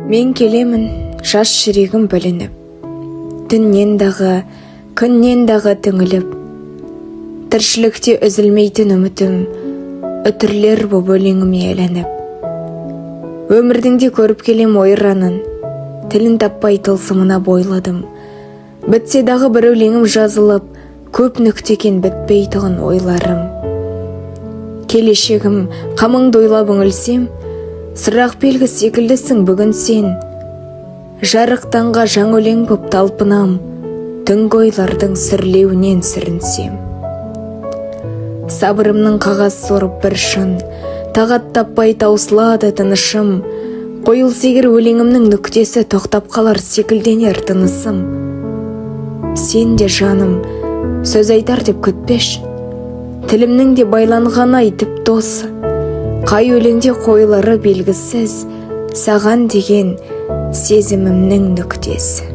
Мен келемін, жас жүрегім білініп, түннен дағы, күннен дағы түңіліп, тіршілікте үзілмейтін үмітім, үтірлер боп өлеңіме әйләніп. Өмірдің де көріп келем ойранын, тілін таппай тылсымына бойладым. Бітсе дағы бір өлеңім жазылып, көп нүктекен бітпейтұғын ойларым. Келешегім қамыңды ойлап үңілсем, сұрақ белгі секілдісің бүгін сен. Жарықтанға жаң өлең боп талпынам, түнгі ойлардың сірлеуінен сүрінсем. Сабырымның қағаз сорып бір шын, тағат таппай таусылады тынышым. Қойылсегір өлеңімнің нүктесі тоқтап қалар секілденер тынысым. Сен де жаным, сөз айтар деп күтпеш, тілімнің де байланған айтып досы. Қай өлеңде қойылары белгісіз, саған деген сезімімнің нүктесі.